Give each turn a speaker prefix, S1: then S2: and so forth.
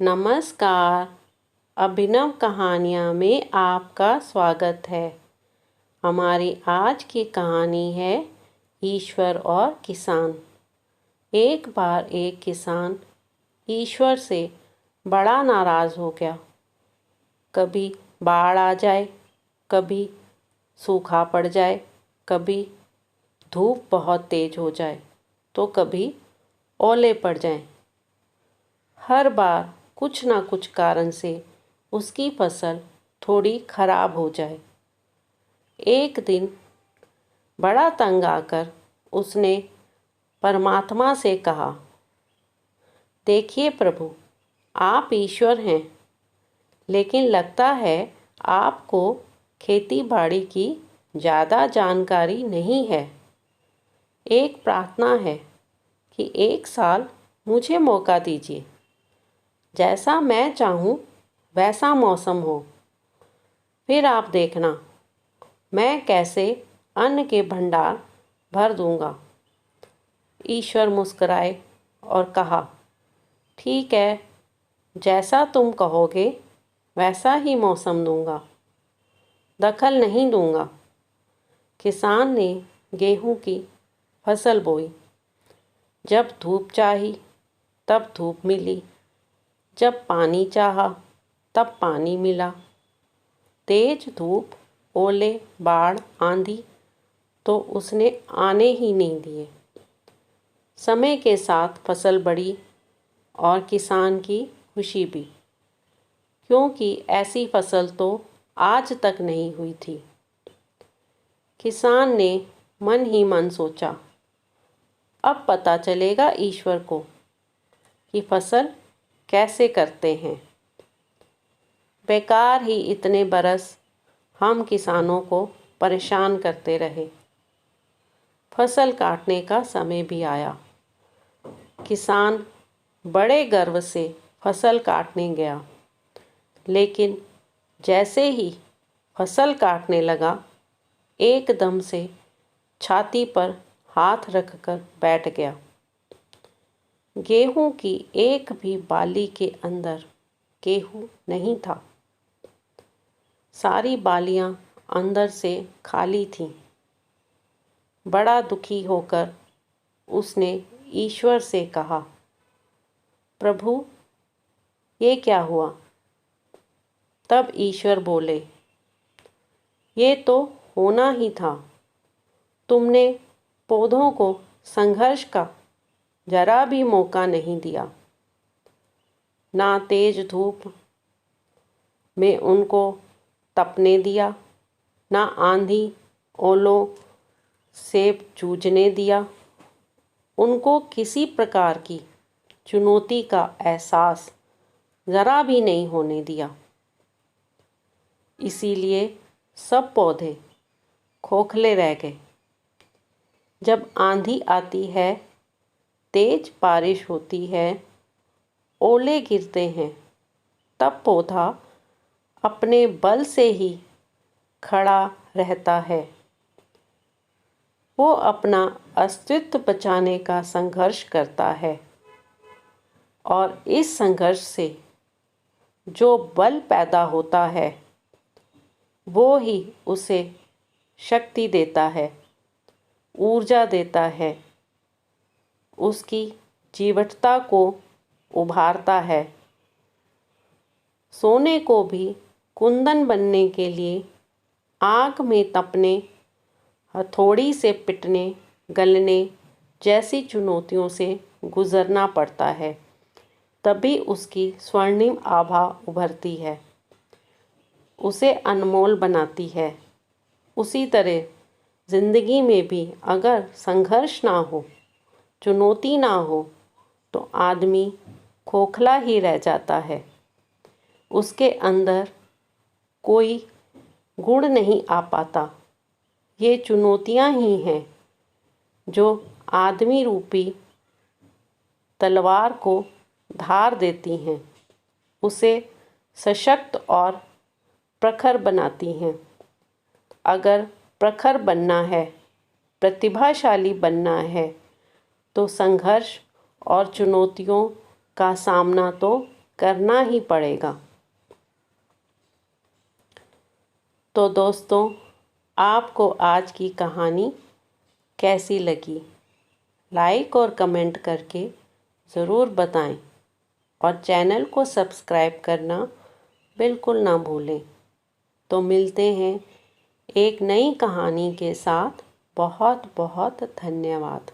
S1: नमस्कार। अभिनव कहानियाँ में आपका स्वागत है। हमारी आज की कहानी है ईश्वर और किसान। एक बार एक किसान ईश्वर से बड़ा नाराज़ हो गया। कभी बाढ़ आ जाए, कभी सूखा पड़ जाए, कभी धूप बहुत तेज हो जाए, तो कभी ओले पड़ जाएं। हर बार कुछ ना कुछ कारण से उसकी फसल थोड़ी खराब हो जाए। एक दिन बड़ा तंग आकर उसने परमात्मा से कहा, देखिए प्रभु, आप ईश्वर हैं, लेकिन लगता है आपको खेती बाड़ी की ज़्यादा जानकारी नहीं है। एक प्रार्थना है कि एक साल मुझे मौका दीजिए। जैसा मैं चाहूँ वैसा मौसम हो, फिर आप देखना मैं कैसे अन्न के भंडार भर दूंगा। ईश्वर मुस्कुराए और कहा, ठीक है, जैसा तुम कहोगे वैसा ही मौसम दूंगा, दखल नहीं दूंगा। किसान ने गेहूं की फसल बोई। जब धूप चाही तब धूप मिली, जब पानी चाहा तब पानी मिला। तेज धूप, ओले, बाढ़, आंधी तो उसने आने ही नहीं दिए। समय के साथ फसल बढ़ी और किसान की खुशी भी, क्योंकि ऐसी फसल तो आज तक नहीं हुई थी। किसान ने मन ही मन सोचा, अब पता चलेगा ईश्वर को कि फसल कैसे करते हैं। बेकार ही इतने बरस हम किसानों को परेशान करते रहे। फसल काटने का समय भी आया। किसान बड़े गर्व से फसल काटने गया, लेकिन जैसे ही फसल काटने लगा, एकदम से छाती पर हाथ रखकर बैठ गया। गेहूं की एक भी बाली के अंदर गेहूं नहीं था। सारी बालियां अंदर से खाली थीं। बड़ा दुखी होकर उसने ईश्वर से कहा, प्रभु, ये क्या हुआ? तब ईश्वर बोले, ये तो होना ही था। तुमने पौधों को संघर्ष का जरा भी मौका नहीं दिया। ना तेज धूप में उनको तपने दिया, ना आंधी ओलों से जूझने दिया। उनको किसी प्रकार की चुनौती का एहसास ज़रा भी नहीं होने दिया। इसीलिए सब पौधे खोखले रह गए। जब आंधी आती है, तेज बारिश होती है, ओले गिरते हैं, तब पौधा अपने बल से ही खड़ा रहता है। वो अपना अस्तित्व बचाने का संघर्ष करता है, और इस संघर्ष से जो बल पैदा होता है, वो ही उसे शक्ति देता है, ऊर्जा देता है, उसकी जीवटता को उभारता है। सोने को भी कुंदन बनने के लिए आग में तपने, हथौड़ी से पिटने, गलने जैसी चुनौतियों से गुजरना पड़ता है, तभी उसकी स्वर्णिम आभा उभरती है, उसे अनमोल बनाती है। उसी तरह जिंदगी में भी अगर संघर्ष ना हो, चुनौती ना हो, तो आदमी खोखला ही रह जाता है। उसके अंदर कोई गुण नहीं आ पाता। ये चुनौतियां ही हैं जो आदमी रूपी तलवार को धार देती हैं, उसे सशक्त और प्रखर बनाती हैं। अगर प्रखर बनना है, प्रतिभाशाली बनना है, तो संघर्ष और चुनौतियों का सामना तो करना ही पड़ेगा। तो दोस्तों, आपको आज की कहानी कैसी लगी? लाइक और कमेंट करके ज़रूर बताएं और चैनल को सब्सक्राइब करना बिल्कुल ना भूलें। तो मिलते हैं एक नई कहानी के साथ। बहुत बहुत धन्यवाद।